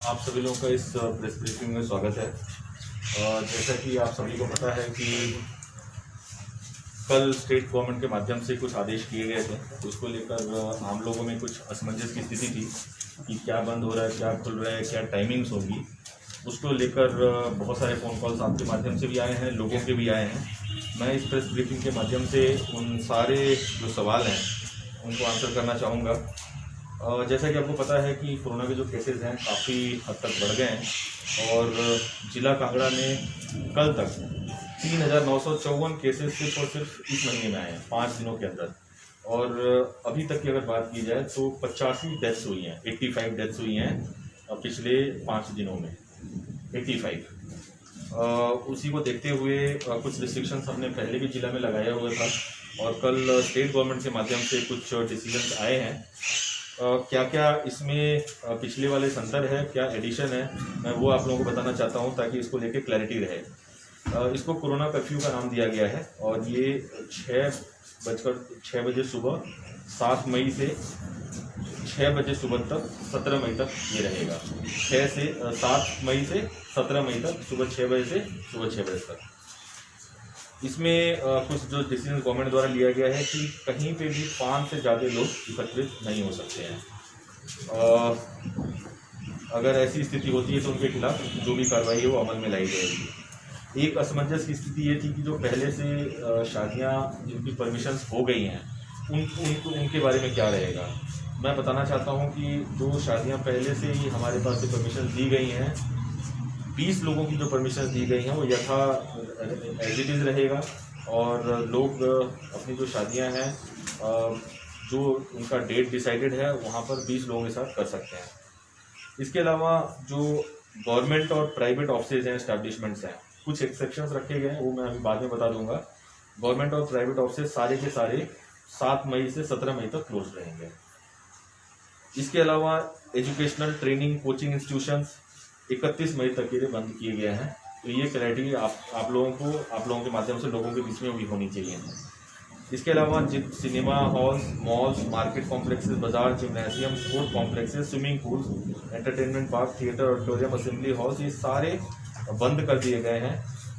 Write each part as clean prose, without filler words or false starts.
आप सभी लोगों का इस प्रेस ब्रीफिंग में स्वागत है। जैसा कि आप सभी को पता है कि कल स्टेट गवर्नमेंट के माध्यम से कुछ आदेश किए गए थे, उसको लेकर आम लोगों में कुछ असमंजस की स्थिति थी कि क्या बंद हो रहा है, क्या खुल रहा है, क्या टाइमिंग्स होगी। उसको लेकर बहुत सारे फ़ोन कॉल्स आपके माध्यम से भी आए हैं, लोगों के भी आए हैं। मैं इस प्रेस ब्रीफिंग के माध्यम से उन सारे जो सवाल हैं उनको आंसर करना चाहूँगा। जैसा कि आपको पता है कि कोरोना के जो केसेस हैं काफ़ी हद तक बढ़ गए हैं और जिला कांगड़ा में कल तक 3,954 केसेस सिर्फ और सिर्फ इस महीने में आए हैं 5 दिनों के अंदर। और अभी तक की अगर बात की जाए तो 85 डेथ्स हुई हैं, 85 डेथ्स हुई हैं पिछले 5 दिनों में, 85। उसी को देखते हुए कुछ रिस्ट्रिक्शंस हमने पहले भी जिला में लगाया हुआ था और कल स्टेट गवर्नमेंट के माध्यम से कुछ डिसीजंस आए हैं। क्या क्या इसमें पिछले वाले से अंतर है, क्या एडिशन है, मैं वो आप लोगों को बताना चाहता हूँ ताकि इसको लेके क्लैरिटी रहे। इसको कोरोना कर्फ्यू का नाम दिया गया है और ये 6 बजे सुबह 7 मई से 6 बजे सुबह तक 17 मई तक ये रहेगा। 7 मई से 17 मई तक सुबह 6 बजे से सुबह 6 बजे तक। इसमें कुछ जो डिसीजन गवर्नमेंट द्वारा लिया गया है कि कहीं पे भी 5 से ज़्यादा लोग एकत्रित नहीं हो सकते हैं। अगर ऐसी स्थिति होती है तो उनके खिलाफ जो भी कार्रवाई है वो अमल में लाई जाएगी। एक असमंजस की स्थिति ये थी कि जो पहले से शादियाँ जिनकी परमिशंस हो गई हैं उनके बारे में क्या रहेगा। मैं बताना चाहता हूँ कि जो शादियाँ पहले से ही हमारे पास से परमिशन दी गई हैं, 20 लोगों की जो परमिशन दी गई हैं वो यथा एज इट इज़ रहेगा और लोग अपनी जो शादियां हैं जो उनका डेट डिसाइडेड है वहाँ पर 20 लोगों के साथ कर सकते हैं। इसके अलावा जो गवर्नमेंट और प्राइवेट ऑफिसेज हैं, एस्टैब्लिशमेंट्स हैं, कुछ एक्सेप्शंस रखे गए हैं, वो मैं अभी बाद में बता दूंगा। गवर्नमेंट और प्राइवेट ऑफिसेज सारे के सारे 7 मई से 17 मई तक क्लोज रहेंगे। इसके अलावा एजुकेशनल ट्रेनिंग कोचिंग इंस्टीट्यूशंस 31 मई तक के लिए बंद किए गए हैं। तो ये क्लैरिटी आप लोगों के माध्यम से लोगों के बीच में भी होनी चाहिए। इसके अलावा cinema halls, malls, market complexes, बाजार, gymnasium, sport complexes, swimming pools, entertainment park, theatre, auditorium, assembly halls, ये सारे बंद कर दिए गए हैं।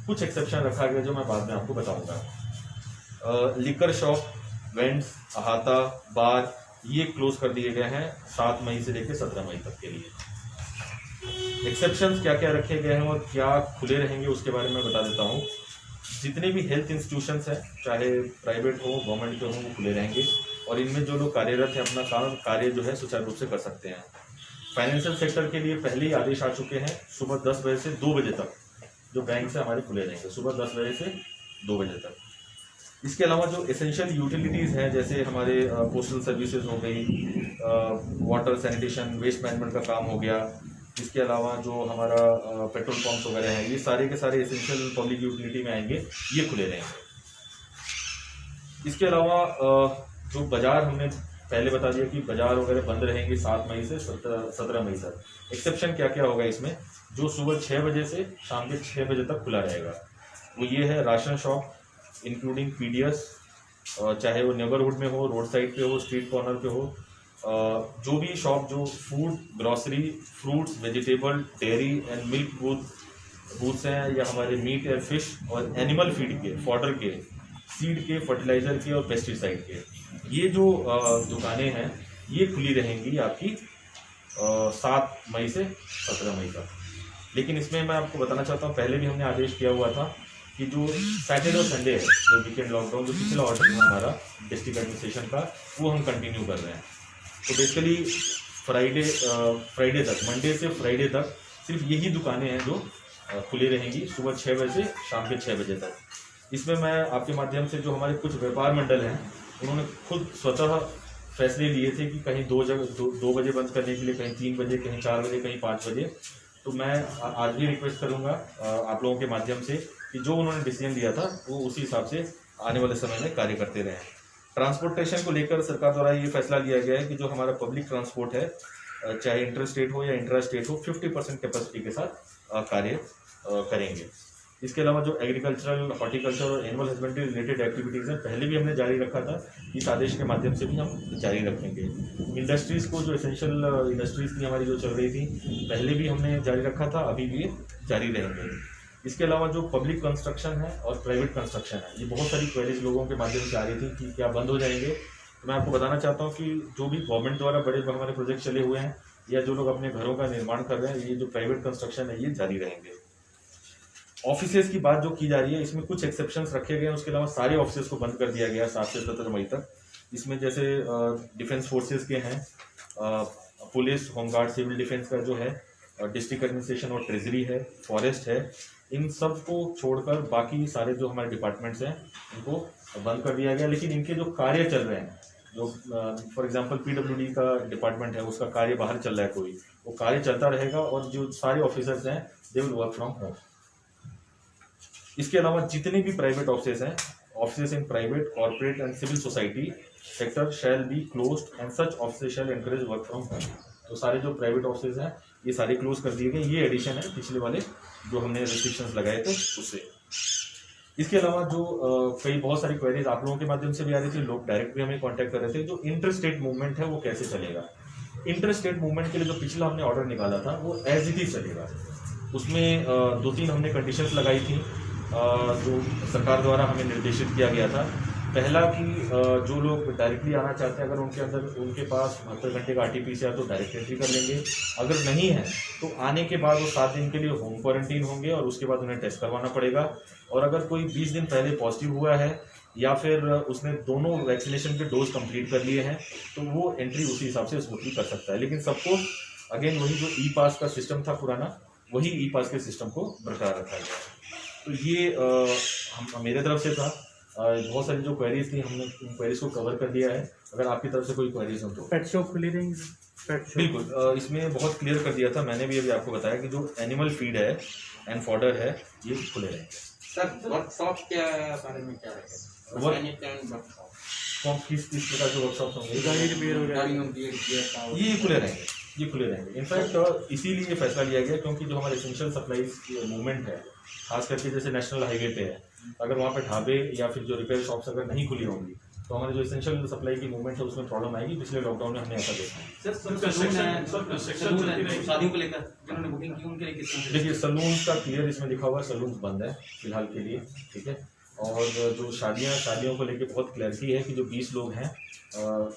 कुछ एक्सेप्शन रखा गया जो मैं बाद में आपको बताऊँगा। लिकर शॉप, वेंट्स, अहाता, बार, ये क्लोज कर दिए गए हैं 7 मई से लेकर 17 मई तक के लिए। एक्सेप्शंस क्या क्या रखे गए हैं और क्या खुले रहेंगे उसके बारे में बता देता हूँ। जितने भी हेल्थ इंस्टीट्यूशंस हैं, चाहे प्राइवेट हो गवर्नमेंट के हो, वो खुले रहेंगे और इनमें जो लोग कार्यरत हैं अपना कार्य जो है सुचारू रूप से कर सकते हैं। फाइनेंशियल सेक्टर के लिए पहले ही आदेश आ चुके हैं, सुबह 10 बजे से 2 बजे तक जो बैंक से हमारे खुले रहेंगे, सुबह 10 बजे से 2 बजे तक। इसके अलावा जो एसेंशियल यूटिलिटीज़ हैं, जैसे हमारे पोस्टल सर्विसेज हो गई, वाटर सैनिटेशन, वेस्ट मैनेजमेंट का काम हो गया, इसके अलावा जो हमारा पेट्रोल पंप्स वगैरह हैं, ये सारे के सारे एसेंशियल पब्लिक यूटिलिटी में आएंगे, ये खुले रहेंगे। इसके अलावा जो बाजार, हमने पहले बता दिया कि बाजार वगैरह बंद रहेंगे 7 मई से 17 मई तक। एक्सेप्शन क्या क्या होगा इसमें, जो सुबह 6 बजे से शाम के 6 बजे तक खुला रहेगा वो ये है: राशन शॉप इंक्लूडिंग पीडीएस, चाहे वो नेबरहुड में हो, रोड साइड पे हो, स्ट्रीट कॉर्नर पे हो, जो भी शॉप जो food, grocery, fruits, vegetable, dairy and milk booths हैं, या हमारे मीट एंड फिश और एनिमल फीड के, फॉडर के, सीड के, फर्टिलाइजर के और पेस्टिसाइड के, ये जो दुकानें हैं ये खुली रहेंगी आपकी 7 मई से 17 मई तक। लेकिन इसमें मैं आपको बताना चाहता हूँ, पहले भी हमने आदेश किया हुआ था कि जो सैटरडे और संडे है, जो वीकेंड लॉकडाउन, जो पिछला ऑर्डर था हमारा डिस्ट्रिक्ट एडमिनिस्ट्रेशन का, वो हम कंटिन्यू कर रहे हैं। तो बेसिकली फ्राइडे तक, मंडे से फ्राइडे तक सिर्फ यही दुकानें हैं जो खुली रहेंगी सुबह 6 बजे से शाम के 6 बजे तक। इसमें मैं आपके माध्यम से, जो हमारे कुछ व्यापार मंडल हैं, उन्होंने खुद स्वतः फैसले लिए थे कि कहीं 2 बजे बंद करने के लिए, कहीं 3 बजे, कहीं 4 बजे, कहीं 5 बजे। तो मैं आज भी रिक्वेस्ट करूँगा आप लोगों के माध्यम से कि जो उन्होंने डिसीजन लिया था वो उसी हिसाब से आने वाले समय में कार्य करते रहें। ट्रांसपोर्टेशन को लेकर सरकार द्वारा ये फैसला लिया गया है कि जो हमारा पब्लिक ट्रांसपोर्ट है, चाहे इंटर स्टेट हो या इंट्रा स्टेट हो, 50% कैपेसिटी के साथ कार्य करेंगे। इसके अलावा जो एग्रीकल्चरल, हॉर्टिकल्चर और एनिमल हस्बेंड्री रिलेटेड एक्टिविटीज़ हैं पहले भी हमने जारी रखा था, इस आदेश के माध्यम से भी हम जारी रखेंगे। इंडस्ट्रीज़ को, जो एसेंशियल इंडस्ट्रीज़ थी हमारी जो चल रही थी पहले भी हमने जारी रखा था, अभी भी जारी रहेंगे। इसके अलावा जो पब्लिक कंस्ट्रक्शन है और प्राइवेट कंस्ट्रक्शन है, ये बहुत सारी क्वेरीज लोगों के माध्यम से आ रही थी कि क्या बंद हो जाएंगे। तो मैं आपको बताना चाहता हूँ कि जो भी गवर्नमेंट द्वारा बड़े हमारे प्रोजेक्ट चले हुए हैं या जो लोग अपने घरों का निर्माण कर रहे हैं, ये जो प्राइवेट कंस्ट्रक्शन है ये जारी रहेंगे। ऑफिसेज की बात जो की जा रही है, इसमें कुछ एक्सेप्शंस रखे गए हैं, उसके अलावा सारे ऑफिसेज को बंद कर दिया गया 7 से 17 मई तक। इसमें जैसे डिफेंस फोर्सेज के हैं, पुलिस, होमगार्ड, सिविल डिफेंस का जो है, डिस्ट्रिक्ट एडमिनिस्ट्रेशन और ट्रेजरी है, फॉरेस्ट है, इन सब को छोड़कर बाकी सारे जो हमारे डिपार्टमेंट्स हैं इनको बंद कर दिया गया। लेकिन इनके जो कार्य चल रहे हैं, जो फॉर एग्जांपल पीडब्ल्यूडी का डिपार्टमेंट है, उसका कार्य बाहर चल रहा है कोई, वो कार्य चलता रहेगा और जो सारे ऑफिसर्स हैं they will work from home. इसके अलावा जितने भी प्राइवेट ऑफिसेज हैं, offices in private, corporate and civil society sector shall be closed and such offices shall encourage work from home. तो सारे जो प्राइवेट ऑफिसेज हैं ये सारे क्लोज कर दिए गए। ये एडिशन है पिछले वाले जो हमने रिस्ट्रिक्शंस लगाए थे उससे। इसके अलावा जो बहुत सारी क्वेरीज आप लोगों के माध्यम से भी आ रही थी, लोग डायरेक्ट भी हमें कांटेक्ट कर रहे थे, जो इंटर स्टेट मूवमेंट है वो कैसे चलेगा। इंटर स्टेट मूवमेंट के लिए जो पिछला हमने ऑर्डर निकाला था वो एज इट इज चलेगा। उसमें 2-3 हमने कंडीशंस लगाई थी जो सरकार द्वारा हमें निर्देशित किया गया था। पहला कि जो लोग डायरेक्टली आना चाहते हैं, अगर उनके अंदर उनके पास 72 घंटे का RT-PCR तो डायरेक्ट एंट्री कर लेंगे। अगर नहीं है तो आने के बाद वो 7 दिन के लिए होम क्वारंटीन होंगे और उसके बाद उन्हें टेस्ट करवाना पड़ेगा। और अगर कोई 20 दिन पहले पॉजिटिव हुआ है या फिर उसने दोनों वैक्सीनेशन के डोज कंप्लीट कर लिए हैं तो वो एंट्री उसी हिसाब से स्मूथली कर सकता है। लेकिन सबको अगेन वही जो ई-पास का सिस्टम था पुराना, वही ई-पास के सिस्टम को बरकरार रखा गया। तो ये मेरे तरफ से था। बहुत सारी जो क्वेरीज थी हमने उन क्वेरीज को कवर कर दिया है। अगर आपकी तरफ से कोई क्वेरीज हो तो पेट शॉप खुली रहेंगी? बिल्कुल, इसमें बहुत क्लियर कर दिया था मैंने भी, अभी आपको बताया कि जो एनिमल फीड है एंड फॉडर है ये खुले रहेंगे। सर वर्कशॉप के बारे में क्या रहेगा? किस प्रकार के वर्कशॉप होंगे? गाड़ी रिपेयर वगैरह ये खुले रहेंगे, ये खुले रहेंगे। इनफैक्ट इसीलिए ये फैसला लिया गया क्योंकि जो हमारे एसेंशियल सप्लाईज मूवमेंट है, खास करके जैसे नेशनल हाईवे पे है, अगर वहाँ पे ढाबे या फिर जो रिपेयर शॉप्स अगर नहीं खुली होंगी तो हमारे जो एसेंशियल सप्लाई की मूवमेंट है उसमें प्रॉब्लम आएगी। पिछले लॉकडाउन में हमने ऐसा देखा है। शादियों को लेकर जिन्होंने बुकिंग की उनके लिए किस तरह से? देखिए सलून का क्लियर इसमें लिखा हुआ है, सलून बंद है फिलहाल के लिए, ठीक है। और जो शादियों को लेके बहुत क्लैरिटी है कि जो 20 लोग हैं,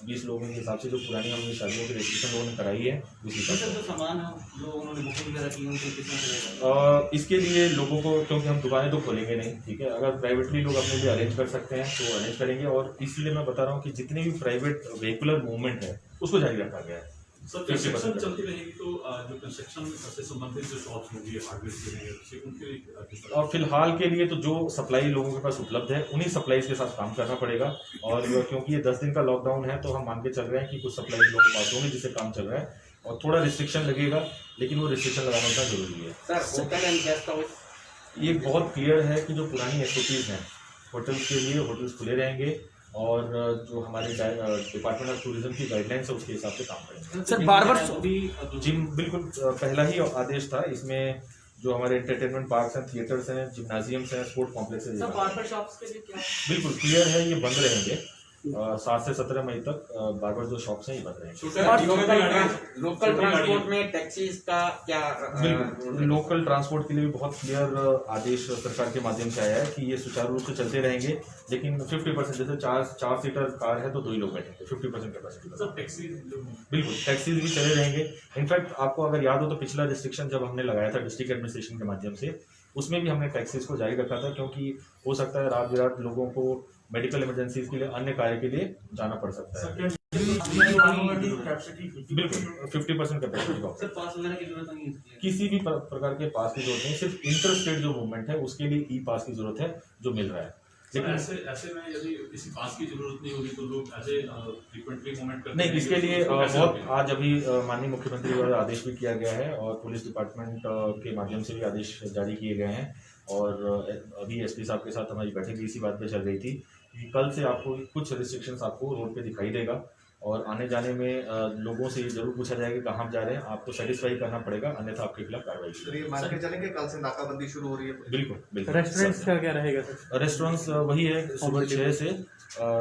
20 लोगों के हिसाब से जो पुरानी हमने शादियों की रजिस्ट्रेशन लोगों ने कराई है उसी हिसाब से जो सामान है जो उन्होंने बुकिंग वगैरह की उनके किस तरह से रहेगा? इसके लिए लोगों को, क्योंकि हम दुकानें तो खोलेंगे नहीं, ठीक है, अगर प्राइवेटली लोग अपने लिए अरेंज कर सकते हैं तो अरेंज करेंगे। और इसलिए मैं बता रहा हूँ कि जितनी भी प्राइवेट व्हीकुलर मूवमेंट है उसको जारी रखा गया है। सर कंस्ट्रक्शन चलती रहेगी तो जो कंस्ट्रक्शन से संबंधित जो शॉप्स होंगी हार्डवेयर के लिए उनके और फिलहाल के लिए तो जो सप्लाई लोगों के पास उपलब्ध है उन्हीं सप्लाईज के साथ काम करना पड़ेगा। और क्योंकि ये 10 दिन का लॉकडाउन है तो हम मान के चल रहे हैं कि कुछ सप्लाई लोगों के पास होंगे जिससे काम चल रहा है और थोड़ा रिस्ट्रिक्शन लगेगा, लेकिन वो रिस्ट्रिक्शन लगाना उतना जरूरी है। Sir hotel and guest house ये बहुत क्लियर है कि जो पुरानी SOPs हैं होटल्स के लिए, होटल्स खुले रहेंगे और जो हमारे डिपार्टमेंट ऑफ टूरिज्म की गाइडलाइंस है उसके हिसाब से काम करेंगे। सर बार-बार जिम बिल्कुल पहला ही आदेश था। इसमें जो हमारे एंटरटेनमेंट पार्क्स हैं, थिएटर्स हैं, जिम्नाजियम्स हैं, स्पोर्ट कॉम्प्लेक्स हैं, बार्बर शॉप्स के लिए क्या? बिल्कुल क्लियर है, ये बंद रहेंगे 7 से 17 मई तक। बार्बर जो शॉप्स हैं ये बंद रहेंगे। लोकल ट्रांसपोर्ट में टैक्सीज का क्या? बिल्कुल लोकल ट्रांसपोर्ट के लिए भी बहुत क्लियर आदेश सरकार के माध्यम से आया है कि ये सुचारू रूप से चलते रहेंगे, लेकिन 50% जैसे 4 सीटर कार है तो 2 ही लोग बैठेंगे, 50% कैपेसिटी। बिल्कुल टैक्सीज भी चले रहेंगे। इनफैक्ट आपको अगर याद हो तो पिछला रिस्ट्रिक्शन जब हमने लगाया था डिस्ट्रिक्ट एडमिनिस्ट्रेशन के माध्यम से, उसमें भी हमने टैक्सीज को जारी रखा था क्योंकि हो सकता है रात बिरात लोगों को मेडिकल इमरजेंसीज के लिए, अन्य कार्य के लिए जाना पड़ सकता है। बिल्कुल 50% कैपेसिटी का सर पास वगैरह की जरूरत नहीं है? किसी भी प्रकार के पास की जरूरत नहीं, सिर्फ इंटर स्टेट जो मूवमेंट है उसके लिए ई-पास की जरूरत है जो मिल रहा है। लेकिन ऐसे में यदि किसी पास की जरूरत नहीं होगी तो लोग ऐसे फ्रीक्वेंटली मूवमेंट करते नहीं, इसके लिए बहुत आज अभी माननीय मुख्यमंत्री द्वारा आदेश भी किया गया है और पुलिस डिपार्टमेंट के माध्यम से भी आदेश जारी किए गए हैं। और अभी SP साहब के साथ हमारी बैठक भी इसी बात पे चल रही थी कि कल से आपको कुछ रिस्ट्रिक्शंस आपको रोड पे दिखाई देगा और आने जाने में लोगों से ये जरूर पूछा जाएगा कि कहाँ आप जा रहे हैं, आपको सेटिस्फाई करना पड़ेगा, अन्यथा आपके खिलाफ कार्रवाई की सर ये मान के चलें कि कल से नाकाबंदी शुरू हो रही है। बिल्कुल बिल्कुल। रेस्टोरेंट्स का क्या रहेगा सर? रेस्टोरेंट्स वही है, सुबह 6 से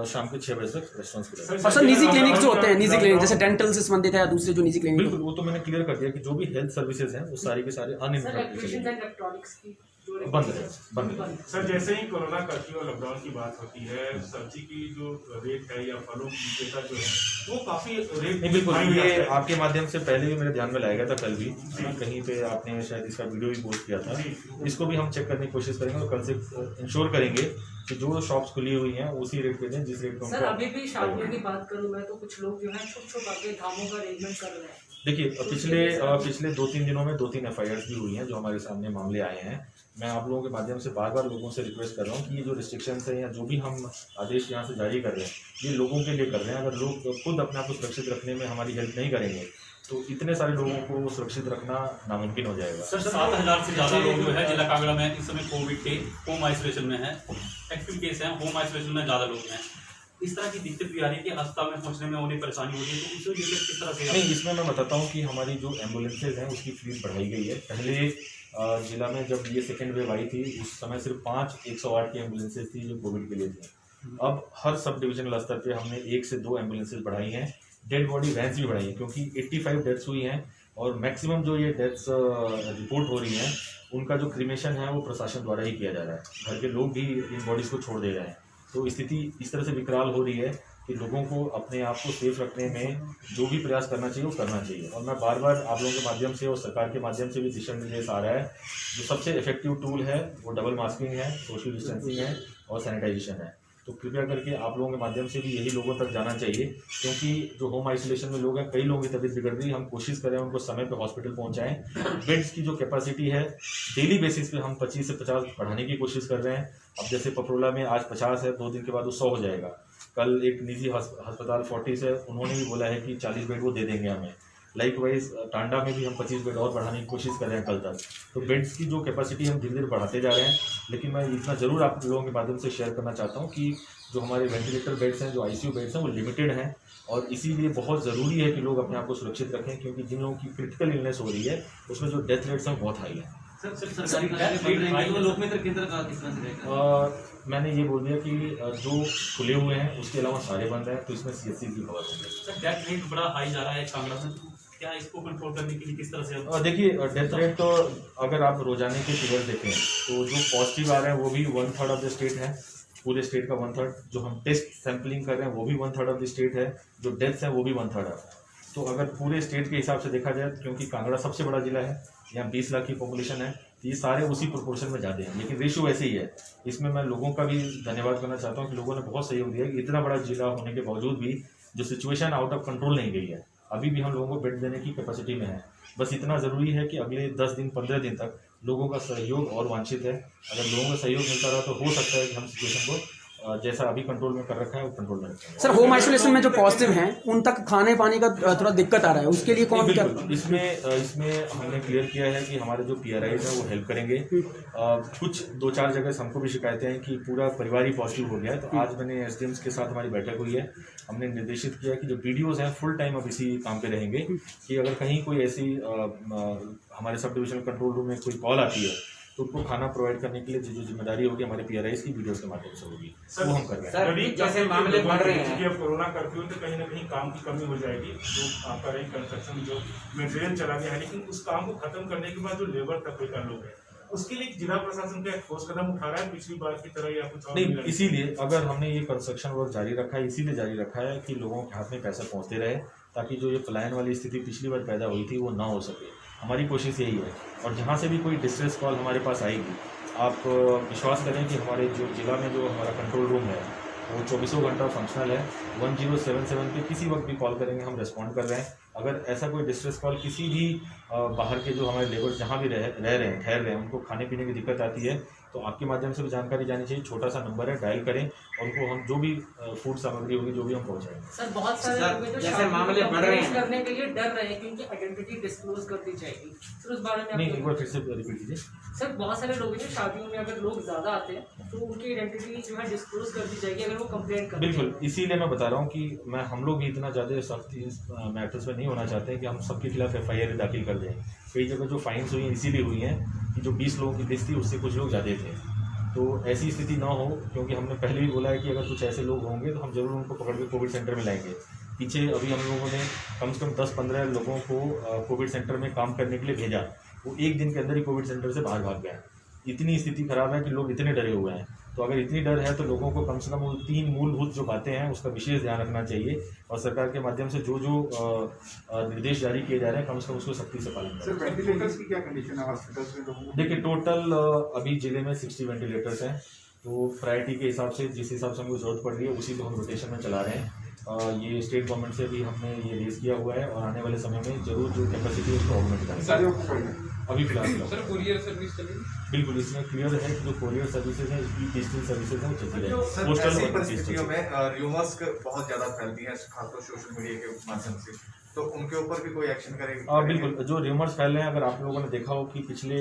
शाम के 6 बजे तक रेस्टोरेंट्स खुले। और सर निजी क्लिनिक जो होते हैं, निजी क्लिनिक जैसे डेंटल से संबंधित है या दूसरे जो निजी क्लिनिक बिल्कुल, वो तो मैंने क्लियर कर दिया कि जो भी हेल्थ सर्विसेज हैं वो सारी के सारे अनइंटरप्टेड बंद है। सर जैसे ही कोरोना कर्फ्यू और लॉकडाउन की बात होती है, सब्जी की जो रेट है या फलों की विक्रेता जो है वो काफी रेट नहीं बिल्कुल, ये आपके माध्यम से पहले भी मेरे ध्यान में लाया गया था, कल भी कहीं पे आपने शायद इसका वीडियो भी पोस्ट किया था। इसको भी हम चेक करने की कोशिश करेंगे और कल से इंश्योर करेंगे कि जो शॉप्स खुली हुई हैं उसी रेट पे दें जिस रेट पे। सर अभी भी शादियों की बात करूं मैं तो कुछ लोग जो है छुप के धामों का अरेंजमेंट कर रहे हैं। देखिए पिछले 2-3 दिनों में 2-3 FIRs भी हुई हैं जो हमारे सामने मामले आए हैं। मैं आप लोगों के माध्यम से बार बार लोगों से रिक्वेस्ट कर रहा हूँ कि ये जो रिस्ट्रिक्शंस हैं या जो भी हम आदेश यहाँ से जारी कर रहे हैं ये लोगों के लिए कर रहे हैं। अगर लोग खुद अपने आप को सुरक्षित रखने में हमारी हेल्प नहीं करेंगे तो इतने सारे लोगों को सुरक्षित रखना नामुमकिन हो जाएगा। सर 7,000 से ज़्यादा लोग जो है जिला कांगड़ा में इस समय कोविड के होम आइसोलेशन में है, एक्टिव केस हैं, होम आइसोलेशन में ज़्यादा लोग हैं। इस तरह की दिक्कत भी आ रही है कि अस्पताल में पहुंचने में उन्हें परेशानी हो रही है, तो उसे लेकर किस तरह से? नहीं, इसमें मैं बताता हूँ कि हमारी जो एम्बुलेंसेज हैं उसकी फीस बढ़ाई गई है। पहले जिला में जब ये सेकेंड वेव आई थी उस समय सिर्फ 5 108 की एम्बुलेंसेज थी जो कोविड के लिए थी। अब हर सब डिविजनल स्तर पे हमने 1 से 2 एम्बुलेंसेज बढ़ाई हैं। डेड बॉडी वैन्स भी बढ़ाई हैं क्योंकि 85 डेथ्स हुई हैं और मैक्सिमम जो ये डेथ्स रिपोर्ट हो रही हैं उनका जो क्रीमेशन है वो प्रशासन द्वारा ही किया जा रहा है। घर के लोग भी इन बॉडीज़ को छोड़ दे रहे हैं। तो स्थिति इस तरह से विकराल हो रही है कि लोगों को अपने आप को सेफ रखने में जो भी प्रयास करना चाहिए वो करना चाहिए। और मैं बार बार आप लोगों के माध्यम से और सरकार के माध्यम से भी दिशा निर्देश आ रहा है। जो सबसे इफेक्टिव टूल है वो डबल मास्किंग है, सोशल डिस्टेंसिंग है और सैनिटाइजेशन है। तो कृपया करके आप लोगों के माध्यम से भी यही लोगों तक जाना चाहिए क्योंकि जो होम आइसोलेशन में लोग हैं कई लोगों की तबीयत बिगड़ रही है। हम कोशिश करें उनको समय पे हॉस्पिटल पहुंचाएं। बेड्स की जो कैपेसिटी है डेली बेसिस पे हम 25 से 50 बढ़ाने की कोशिश कर रहे हैं। अब जैसे पपरोला में आज 50 है, 2 दिन के बाद वो 100 हो जाएगा। कल एक निजी अस्पताल 40 है, उन्होंने भी बोला है कि 40 बेड वो दे देंगे हमें। लाइकवाइज टांडा में भी हम 25 बेड और बढ़ाने की कोशिश कर रहे हैं कल तक। तो बेड्स की जो कैपेसिटी हम धीरे धीरे बढ़ाते जा रहे हैं। लेकिन मैं इतना ज़रूर आप लोगों के माध्यम से शेयर करना चाहता हूँ कि जो हमारे वेंटिलेटर बेड्स हैं, जो ICU बेड्स हैं वो लिमिटेड हैं और इसीलिए बहुत ज़रूरी है कि लोग अपने आप को सुरक्षित रखें क्योंकि जिन लोगों की क्रिटिकल इलनेस हो रही है उसमें जो डेथ रेट्स हैं बहुत हाई है। मैंने ये बोल दिया कि जो खुले हुए हैं उसके अलावा सारे बंद हैं, तो इसमें CSC की खबर होगी। सर डेथ रेट बड़ा हाई जा रहा है कांगड़ा में, क्या इसको कंट्रोल करने के लिए किस तरह से? देखिए डेथ रेट तो अगर आप रोजाने के फिगर देखें तो जो पॉजिटिव आ रहे हैं वो भी 1/3 ऑफ द स्टेट है, पूरे स्टेट का 1/3। जो हम टेस्ट सैंपलिंग कर रहे हैं वो भी 1/3 ऑफ द स्टेट है, जो डेथ्स हैं वो भी 1/3 है। तो अगर पूरे स्टेट के हिसाब से देखा जाए क्योंकि कांगड़ा सबसे बड़ा जिला है, यहाँ 20 लाख की पॉपुलेशन है, तो ये सारे उसी प्रोपोर्शन में जाते हैं। लेकिन रेशियो ऐसे ही है। इसमें मैं लोगों का भी धन्यवाद करना चाहता हूँ कि लोगों ने बहुत सहयोग दिया कि इतना बड़ा जिला होने के बावजूद भी जो सिचुएशन आउट ऑफ कंट्रोल नहीं गई है। अभी भी हम लोगों को बेड देने की कैपेसिटी में है। बस इतना ज़रूरी है कि अगले 10 दिन 15 दिन तक लोगों का सहयोग और वांछित है। अगर लोगों का सहयोग मिलता रहा तो हो सकता है कि हम सिचुएशन को जैसा अभी कंट्रोल में कर रखा है वो कंट्रोल में रखेंगे। सर होम आइसोलेशन में जो पॉजिटिव हैं उन तक खाने पानी का थोड़ा दिक्कत आ रहा है, उसके लिए कौन क्या? इसमें हमने क्लियर किया है कि हमारे जो PRIs हैं वो हेल्प करेंगे। कुछ 2-4 जगह हमको भी शिकायतें हैं कि पूरा परिवार ही पॉजिटिव हो गया है। तो आज मैंने SDMs के साथ हमारी बैठक हुई है। हमने निर्देशित किया कि जो BDOs हैं फुल टाइम अब इसी काम पे रहेंगे कि अगर कहीं कोई ऐसी हमारे सब डिविजनल कंट्रोल रूम में कोई कॉल आती है तो उनको खाना प्रोवाइड करने के लिए जो जिम्मेदारी होगी हमारे PRIs की वीडियोस के माध्यम से होगी, वो हम कर रहे हैं। सर जैसे मामले बढ़ रहे हैं कि अब कोरोना कर्फ्यू तो कहीं ना कहीं काम की कमी हो जाएगी। जो आपका रही कंस्ट्रक्शन जो मटेरियल चला गया है, लेकिन उस काम को खत्म करने के बाद जो लेबर तबके का लोग है उसके लिए जिला प्रशासन का ठोस कदम उठा रहा है पिछली बार की तरह या कुछ और? नहीं, इसीलिए अगर हमने ये कंस्ट्रक्शन वर्क जारी रखा है इसीलिए जारी रखा है कि लोगों के हाथ में पैसा पहुँचते रहे ताकि जो ये पलायन वाली स्थिति पिछली बार पैदा हुई थी वो ना हो सके। हमारी कोशिश यही है। और जहाँ से भी कोई डिस्ट्रेस कॉल हमारे पास आएगी, आप विश्वास करें कि हमारे जो जिला में जो हमारा कंट्रोल रूम है वो 24 घंटा फंक्शनल है। 1077 पे किसी वक्त भी कॉल करेंगे, हम रिस्पॉन्ड कर रहे हैं। अगर ऐसा कोई डिस्ट्रेस कॉल किसी भी बाहर के जो हमारे लेबर जहाँ भी रह रहे हैं, ठहर रहे हैं, उनको खाने पीने की दिक्कत आती है तो आपके माध्यम से भी जानकारी जानी चाहिए। छोटा सा नंबर है, डायल करें और उनको हम जो भी फूड सामग्री होगी जो भी हम पहुँचाएंगे। सर बहुत सारे सर, लोग हैं जो जैसे शादी में मामले बढ़ रहे हैं। complaints करने के लिए डर रहे हैं कि उनकी आइडेंटिटी डिस्क्लोज कर दी जाएगी। सर उस बारे में नहीं, आप एक बार फिर से रिपीट कीजिए। सर बहुत सारे लोग हैं जो शादियों में अगर लोग ज्यादा आते हैं तो उनकी आइडेंटिटी जो है डिस्क्लोज कर दी जाएगी अगर वो कंप्लेंट करते हैं। बिल्कुल, इसीलिए मैं बता रहा हूँ कि हम लोग भी इतना ज़्यादा सख्त इस मैटर्स में नहीं होना चाहते हैं कि हम सबके खिलाफ FIR दाखिल कर दें। कई जगह जो फाइन्स हुई हैं इसीलिए हुई हैं कि जो 20 लोगों की लिस्ट थी उससे कुछ लोग ज़्यादा थे। तो ऐसी स्थिति ना हो, क्योंकि हमने पहले भी बोला है कि अगर कुछ ऐसे लोग होंगे तो हम ज़रूर उनको पकड़ के कोविड सेंटर में लाएंगे। पीछे अभी हम लोगों ने कम से कम 10-15 लोगों को कोविड सेंटर में काम करने के लिए भेजा, वो एक दिन के अंदर ही कोविड सेंटर से बाहर भाग गया। इतनी स्थिति खराब है कि लोग इतने डरे हुए हैं। तो अगर इतनी डर है तो लोगों को कम से कम वो 3 मूलभूत जो बातें हैं उसका विशेष ध्यान रखना चाहिए और सरकार के माध्यम से जो निर्देश जारी किए जा रहे हैं कम से कम उसको सख्ती से पालन सर करें। वेंटिलेटर्स की क्या कंडीशन है हॉस्पिटल्स में लोगों को? देखिए, टोटल अभी जिले में 60 वेंटिलेटर्स हैं। तो प्रायोरिटी के हिसाब से जिस हिसाब से हमको ज़रूरत पड़ रही है उसी को हम रोटेशन में चला रहे हैं। ये स्टेट गवर्नमेंट से भी हमने ये रेज किया हुआ है और आने वाले समय में जरूर जो कैपेसिटी है उसको ऑगमेंट करेंगे। अभी फिलहाल सर कुरियर सर्विस चलेगी? बिल्कुल, इसमें क्लियर है कि जो कोरियर सर्विसेज हैं, ई-टेस्टिंग सर्विसेज हैं वो चलती सर रहेंगी। पोस्टल ऐसी और परिस्थितियों में र्यूमर्स बहुत ज़्यादा फैलती हैं खासतौर सोशल मीडिया के माध्यम से, तो उनके ऊपर भी कोई एक्शन करेगा? बिल्कुल, जो र्यूमर्स फैल रहे हैं, अगर आप लोगों ने देखा हो कि पिछले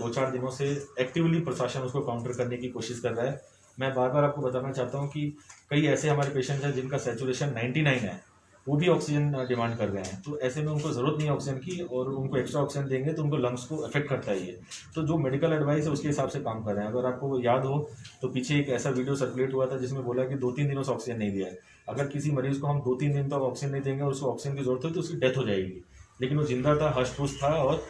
2-4 दिनों से एक्टिवली प्रशासन उसको काउंटर करने की कोशिश कर रहा है। मैं बार बार आपको बताना चाहता हूं कि कई ऐसे हमारे पेशेंट हैं जिनका सैचुरेशन 99 है, वो भी ऑक्सीजन डिमांड कर रहे हैं। तो ऐसे में उनको ज़रूरत नहीं है ऑक्सीजन की और उनको एक्स्ट्रा ऑक्सीजन देंगे तो उनको लंग्स को अफेक्ट करता है ये। तो जो मेडिकल एडवाइस है उसके हिसाब से काम कर रहे हैं। अगर आपको याद हो तो पीछे एक ऐसा वीडियो सर्कुलेट हुआ था जिसमें बोला कि 2-3 दिनों से ऑक्सीजन नहीं दिया है। अगर किसी मरीज को हम 2-3 दिन तक ऑक्सीजन नहीं देंगे और उसको ऑक्सीजन की जरूरत हो तो उसकी डेथ हो जाएगी। लेकिन वो जिंदा था, हष्ट-पुष्ट था और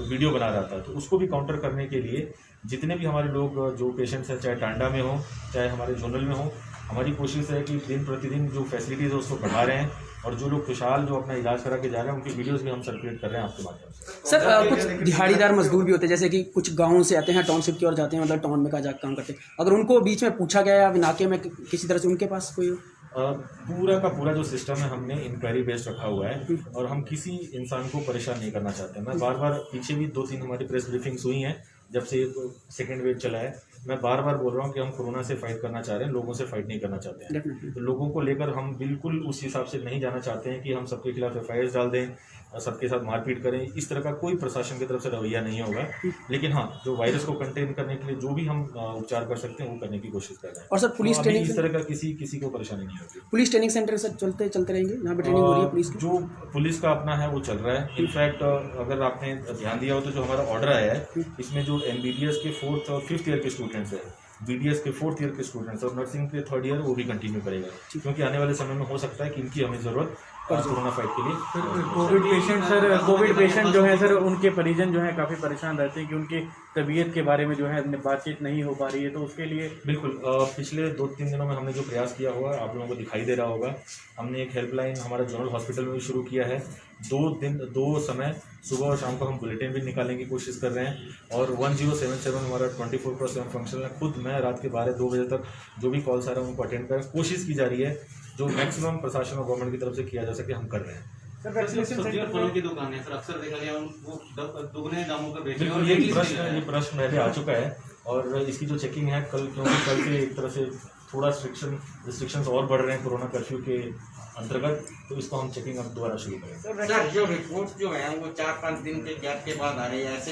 वीडियो बना रहा था। तो उसको भी काउंटर करने के लिए जितने भी हमारे लोग जो पेशेंट्स हैं, चाहे टांडा में हो चाहे हमारे जोनल में हो, हमारी कोशिश है कि दिन प्रतिदिन जो फैसिलिटीज़ है उसको बढ़ा रहे हैं और जो लोग खुशहाल जो अपना इलाज करा के जा रहे हैं उनकी वीडियोस भी हम सर्कुलेट कर रहे हैं आपके माध्यम से। सर कुछ दिहाड़ीदार मजदूर भी होते हैं, जैसे कि कुछ गाँव से आते हैं, टाउनशिप की ओर जाते हैं, मतलब टाउन में जाकर काम करते हैं। अगर उनको बीच में पूछा गया या नाके में किसी तरह से उनके पास कोई पूरा का पूरा जो सिस्टम है हमने इंक्वायरी बेस्ड रखा हुआ है और हम किसी इंसान को परेशान नहीं करना चाहते। मैं बार बार पीछे भी 2-3 हमारी प्रेस ब्रीफिंग्स हुई हैं जब से सेकेंड वेव चला है। मैं बार बार बोल रहा हूँ कि हम कोरोना से फाइट करना चाह रहे हैं, लोगों से फाइट नहीं करना चाहते हैं। तो लोगों को लेकर हम बिल्कुल उस हिसाब से नहीं जाना चाहते हैं कि हम सबके खिलाफ FIR डाल दें और सबके साथ मारपीट करें। इस तरह का कोई प्रशासन की तरफ से रवैया नहीं होगा। लेकिन हाँ, जो वायरस को कंटेन करने के लिए जो भी हम उपचार कर सकते हैं वो करने की कोशिश कर रहे हैं। और सर पुलिस ट्रेनिंग इस तरह का किसी को परेशानी नहीं होगी। पुलिस ट्रेनिंग सेंटर सर चलते रहेंगे, यहाँ पे ट्रेनिंग हो रही है पुलिस की? जो पुलिस का अपना है वो चल रहा है। इनफैक्ट अगर आपने ध्यान दिया हो तो जो हमारा ऑर्डर आया है इसमें जो MBBS के 4th और 5th ईयर के स्टूडेंट्स हैं, BDS के 4th ईयर के स्टूडेंट्स और नर्सिंग के 3rd ईयर वो भी कंटिन्यू करेगा, क्योंकि आने वाले समय में हो सकता है कि इनकी हमें ज़रूरत कोरोना फाइट के लिए। कोविड पेशेंट जो है सर, उनके परिजन जो है काफ़ी परेशान रहते हैं कि उनकी तबीयत के बारे में जो है बातचीत नहीं हो पा रही है, तो उसके लिए बिल्कुल पिछले 2-3 दिनों में हमने जो प्रयास किया हुआ है आप लोगों को दिखाई दे रहा होगा। हमने एक हेल्पलाइन हमारा जोनल हॉस्पिटल में भी शुरू किया है। 2 समय सुबह और शाम को हम बुलेटिन भी निकालने की कोशिश कर रहे हैं और 1077 हमारा 24/7 फंक्शनल है। खुद मैं रात के 12-2 बजे तक जो भी कॉल्स आ रहे हैं उनको अटेंड कर कोशिश की जा रही है। जो मैक्सिमम प्रशासन और गवर्नमेंट की तरफ से किया जा सके हम कर रहे हैं। सब्जी और फलों की दुकान है सर, अक्सर देखा गया वो दुगने दामों पर बेच रहे हैं और बिल्कुल ये प्रश्न पहले आ चुका है और इसकी जो चेकिंग है क्योंकि कल से एक तरह से थोड़ा रिस्ट्रिक्शंस और बढ़ रहे हैं कोरोना कर्फ्यू के अंतर्गत, तो इसको हम चेकिंग अब दोबारा शुरू करेंगे। सर जो रिपोर्ट जो है वो 4-5 दिन के गैप के बाद आ रही है, ऐसे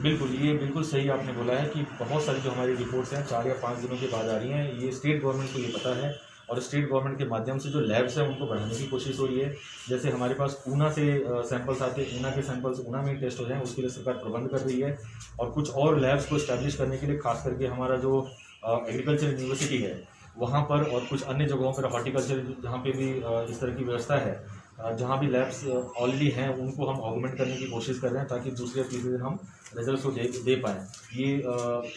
बिल्कुल ये बिल्कुल सही आपने बोला है कि बहुत सारी जो हमारी रिपोर्ट्स हैं 4 या 5 दिनों के बाद आ रही हैं। ये स्टेट गवर्नमेंट को ये पता है और स्टेट गवर्नमेंट के माध्यम से जो लैब्स हैं उनको बढ़ाने की कोशिश हो रही है। जैसे हमारे पास ऊना से सैंपल्स आते हैं, ऊना के सैंपल्स ऊना में ही टेस्ट हो जाएं उसके लिए सरकार प्रबंध कर रही है और कुछ और लैब्स को इस्टेब्लिश करने के लिए खास करके हमारा जो एग्रीकल्चर यूनिवर्सिटी है वहाँ पर और कुछ अन्य जगहों पर हॉर्टिकल्चर जहाँ पे भी इस तरह की व्यवस्था है, जहाँ भी लैब्स ऑलरेडी हैं उनको हम ऑगमेंट करने की कोशिश कर रहे हैं ताकि दूसरे तीसरे दिन हम रिजल्ट को दे पाएँ। ये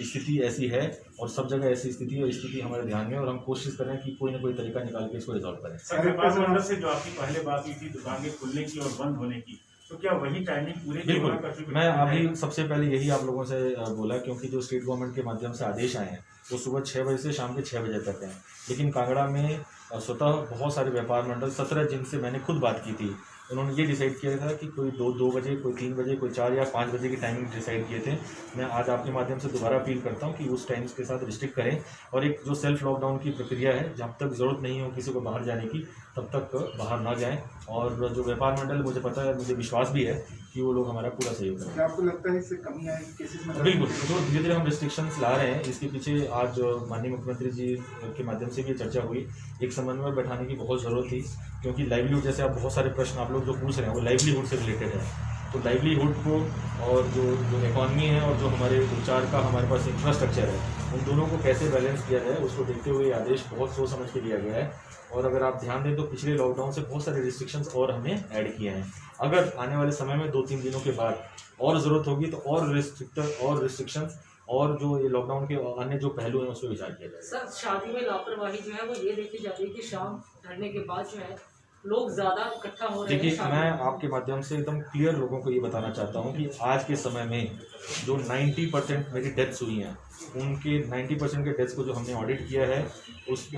स्थिति ऐसी है और सब जगह ऐसी स्थिति और स्थिति हमारे ध्यान में और हम कोशिश कर रहे हैं कि कोई ना कोई तरीका निकाल के इसको रिजॉल्व करें। सर डिपार्टमेंट से जो आपकी पहले बात हुई थी दुकान के खुलने की और बंद होने की, तो क्या वही टाइमिंग पूरे बिल्कुल मैं अभी सबसे पहले यही आप लोगों से बोला, क्योंकि जो स्टेट गवर्नमेंट के माध्यम से आदेश आए हैं वो सुबह 6 बजे से शाम के 6 बजे तक हैं। लेकिन कांगड़ा में स्वतः बहुत सारे व्यापार मंडल 17 जिनसे मैंने खुद बात की थी उन्होंने ये डिसाइड किया था कि कोई 2 बजे, कोई 3 बजे, कोई 4 या 5 बजे की टाइमिंग डिसाइड किए थे। मैं आज आपके माध्यम से दोबारा अपील करता हूँ कि उस टाइम्स के साथ रिस्ट्रिक्ट करें और एक जो सेल्फ लॉकडाउन की प्रक्रिया है, जब तक ज़रूरत नहीं हो किसी को बाहर जाने की तब तक बाहर ना जाएं। और जो व्यापार मंडल, मुझे पता है, मुझे विश्वास भी है कि वो लोग हमारा पूरा सहयोग करेंगे। क्या आपको लगता है इससे कमी आएगी केसेस में? बिल्कुल, जो धीरे धीरे हम रिस्ट्रिक्शंस ला रहे हैं, इसके पीछे आज माननीय मुख्यमंत्री जी के माध्यम से भी चर्चा हुई। एक समन्वय बैठाने की बहुत ज़रूरत थी, क्योंकि लाइवलीहुड, जैसे आप बहुत सारे प्रश्न आप लोग जो पूछ रहे हैं वो लाइवलीहुड से रिलेटेड है। तो लाइवलीहुड को और जो इकॉनमी है और जो हमारे उपचार का हमारे पास इंफ्रास्ट्रक्चर है, उन दोनों को कैसे बैलेंस किया जाए, उसको देखते हुए आदेश बहुत सोच समझ के लिया गया है। और अगर आप ध्यान दें तो पिछले लॉकडाउन से बहुत सारे रिस्ट्रिक्शंस और हमने ऐड किए हैं। अगर आने वाले समय में 2-3 दिनों के बाद और ज़रूरत होगी तो और रिस्ट्रिक्शंस और जो ये लॉकडाउन के अन्य जो पहलू हैं उस पर विचार किया जाएगा। सर, शादी में लापरवाही जो है वो ये देखी जाती है कि शाम ढलने के बाद जो है लोग ज़्यादा इकट्ठा हो रहे हैं। देखिए, मैं आपके माध्यम से एकदम क्लियर लोगों को ये बताना चाहता हूँ कि आज के समय में जो 90% मेरी डेथ्स हुई हैं, उनके 90% के डेथ्स को जो हमने ऑडिट किया है, उस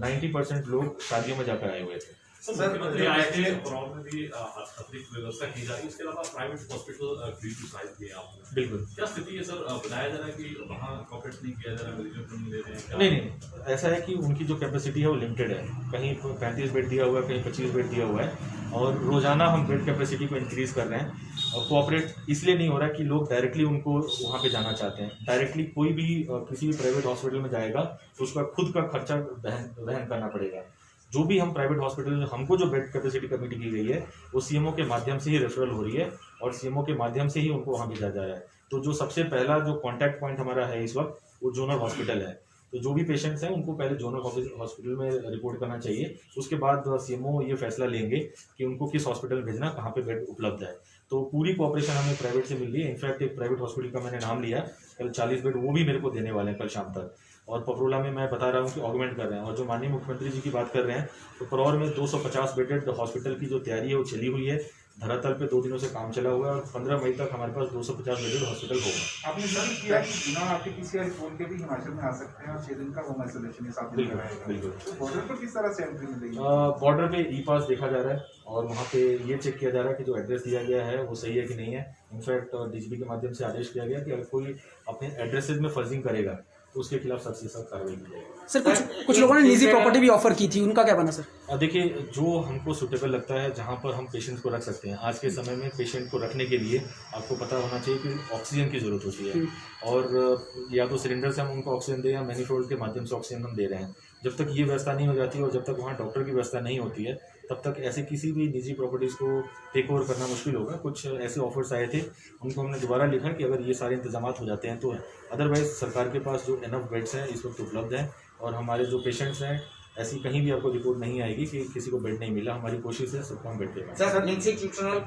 90% लोग शादियों में जाकर आए हुए थे। मुख्यमंत्री आए थे, कोरोना की अतिरिक्त व्यवस्था की जा रही है, इसके अलावा प्राइवेट हॉस्पिटल क्रिटिसाइज किए आपने। बिल्कुल, क्या स्थिति है सर? बताया जा रहा है कि वहाँ कॉपरेट नहीं किया जा रहा है, मरीजों को नहीं दे रहे हैं क्या? नहीं, ऐसा है कि उनकी जो कैपेसिटी है वो लिमिटेड है। कहीं 35 बेड दिया हुआ है, कहीं 25 बेड दिया हुआ है, और रोज़ाना हम बेड कैपेसिटी को इंक्रीज़ कर रहे हैं। और कोऑपरेट इसलिए नहीं हो रहा है कि लोग डायरेक्टली उनको वहाँ पे जाना चाहते हैं। डायरेक्टली कोई भी किसी भी प्राइवेट हॉस्पिटल में जाएगा तो उसका खुद का खर्चा वहन करना पड़ेगा। जो भी हम प्राइवेट हॉस्पिटल, हमको जो बेड कैपेसिटी कमिटी की गई है वो सीएमओ के माध्यम से ही रेफरल हो रही है और सीएमओ के माध्यम से ही उनको वहाँ भेजा जा रहा है। तो जो सबसे पहला जो कॉन्टैक्ट पॉइंट हमारा है इस वक्त, वो जोनल हॉस्पिटल है। तो जो भी पेशेंट्स हैं उनको पहले जोनल हॉस्पिटल में रिपोर्ट करना चाहिए। उसके बाद सीएमओ ये फैसला लेंगे कि उनको किस हॉस्पिटल भेजना, कहाँ पे बेड उपलब्ध है। तो पूरी कोऑपरेशन हमें प्राइवेट से मिल रही है। इनफैक्ट एक प्राइवेट हॉस्पिटल का मैंने नाम लिया, कल 40 बेड वो भी मेरे को देने वाले हैं कल शाम तक। और पपरोला में मैं बता रहा हूँ कि ऑगमेंट कर रहे हैं। और जो माननीय मुख्यमंत्री जी की बात कर रहे हैं, तो परौर में 250 बेडेड हॉस्पिटल की जो तैयारी है वो चली हुई है। धरातल पे 2 दिनों से काम चला हुआ है और 15 मई तक हमारे पास 250 बेडेड हॉस्पिटल होगा। आपने जरूर किया कि बिना आरटीपीसीआर रिपोर्ट के भी हिमाचल में आ सकते हैं और 6 दिन का होम आइसोलेशन ये 7 दिन का रहेगा। बिल्कुल। तो बॉर्डर पर किस तरह से एंट्री मिलेगी? बॉर्डर पे ई पास देखा जा रहा है और वहाँ पे ये चेक किया जा रहा है कि जो एड्रेस दिया गया है वो सही है कि नहीं है। इनफैक्ट डीजीपी के माध्यम से आदेश किया गया कि अगर कोई अपने एड्रेसेज में फर्जिंग करेगा तो उसके खिलाफ सख्त से सख्त कार्रवाई की जाएगी। सर, कुछ लोगों ने निजी प्रॉपर्टी भी ऑफर की थी, उनका क्या बना सर? देखिए, जो हमको सूटेबल लगता है, जहाँ पर हम पेशेंट को रख सकते हैं। आज के समय में पेशेंट को रखने के लिए आपको पता होना चाहिए कि ऑक्सीजन की ज़रूरत होती है, और या तो सिलेंडर से हम उनको ऑक्सीजन दें या मैनीफोल्ड के माध्यम से ऑक्सीजन हम दे रहे हैं। जब तक ये व्यवस्था नहीं हो जाती है और जब तक वहाँ डॉक्टर की व्यवस्था नहीं होती है, तब तक ऐसे किसी भी निजी प्रॉपर्टीज़ को टेक ओवर करना मुश्किल होगा। कुछ ऐसे ऑफर्स आए थे, उनको हमने दोबारा लिखा कि अगर ये सारे इंतजाम हो जाते हैं तो अदरवाइज़ सरकार के पास जो इनफ बेड्स हैं इस वक्त उपलब्ध हैं, और हमारे जो पेशेंट्स हैं, ऐसी कहीं भी आपको रिपोर्ट नहीं आएगी कि किसी को बेड नहीं मिला। हमारी कोशिश है सबको हम बेड दें। सर, इंस्टीट्यूशनल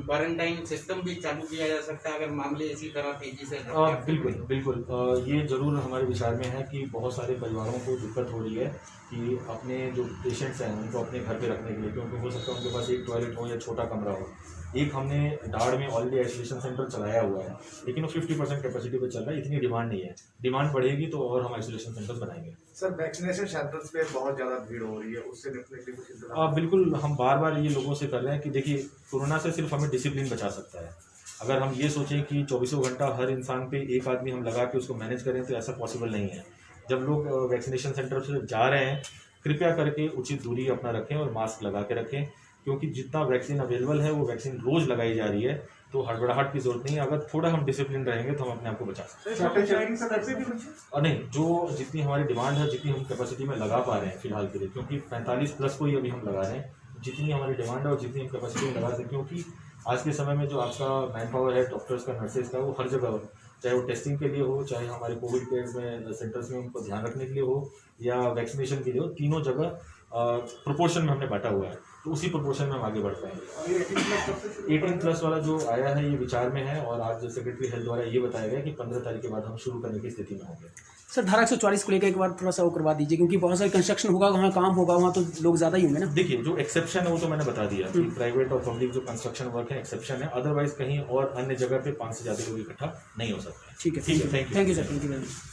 क्वारंटाइन सिस्टम भी चालू किया जा सकता है अगर मामले इसी तरह तेजी से? बिल्कुल बिल्कुल, ये ज़रूर हमारे विचार में है कि बहुत सारे परिवारों को दिक्कत हो रही है कि अपने जो पेशेंट्स हैं उनको अपने घर पे रखने के लिए, क्योंकि हो सकता है उनके पास एक टॉयलेट हो या छोटा कमरा हो। एक हमने डाड़ में ऑलरेडी आइसोलेशन सेंटर चलाया हुआ है, लेकिन वो 50% कैपेसिटी पे चल रहा है। इतनी डिमांड नहीं है, डिमांड बढ़ेगी तो और हम आइसोलेशन सेंटर्स बनाएंगे। सर, वैक्सीनेशन सेंटर्स पे बहुत ज़्यादा भीड़ हो रही है, उससे निपटने के लिए कुछ इंतजाम? बिल्कुल, हम बार बार ये लोगों से कर रहे हैं कि देखिए, कोरोना से सिर्फ हमें डिसिप्लिन बचा सकता है। अगर हम ये सोचें कि 24 घंटा हर इंसान पे एक आदमी हम लगा के उसको मैनेज करें तो ऐसा पॉसिबल नहीं है। जब लोग वैक्सीनेशन सेंटर से जा रहे हैं, कृपया करके उचित दूरी अपना रखें और मास्क लगा के रखें, क्योंकि जितना वैक्सीन अवेलेबल है वो वैक्सीन रोज़ लगाई जा रही है, तो हड़बड़ाहट की जरूरत नहीं है। अगर थोड़ा हम डिसिप्लिन रहेंगे तो हम अपने आप को बचा सकते हैं। और नहीं, जो जितनी हमारी डिमांड है, जितनी हम कैपेसिटी में लगा पा रहे हैं फिलहाल के लिए, क्योंकि 45+ को ही अभी हम लगा रहे हैं, जितनी हमारी डिमांड है और जितनी हम कैपेसिटी में लगा सकते हैं, क्योंकि आज के समय में जो आपका मैन पावर है, डॉक्टर्स का, नर्सेज का, वो हर जगह हो, चाहे वो टेस्टिंग के लिए हो, चाहे हमारे कोविड केयर में सेंटर्स में उनको ध्यान रखने के लिए हो, या वैक्सीनेशन के लिए हो, तीनों जगह प्रोपोर्शन में हमने बांटा हुआ है, तो उसी प्रोपोर्शन में हम आगे बढ़ पाएंगे। 18+ वाला जो आया है ये विचार में है, और आज सेक्रेटरी हेल्थ द्वारा ये बताया गया कि 15 तारीख के बाद हम शुरू करने की स्थिति में होंगे। सर, धारा 144 को लेकर एक बार थोड़ा सा वो करवा दीजिए, क्योंकि बहुत सारे कंस्ट्रक्शन होगा, वहाँ काम होगा, वहाँ तो लोग ज़्यादा ही होंगे ना। देखिए, जो एक्सेप्शन है वो तो मैंने बता दिया कि प्राइवेट और पब्लिक जो कंस्ट्रक्शन वर्क है एक्सेप्शन है, अदरवाइज कहीं और अन्य जगह पे 5 से ज़्यादा लोग इकट्ठा नहीं हो सकते। ठीक है, thank you. Thank you sir, thank you very much.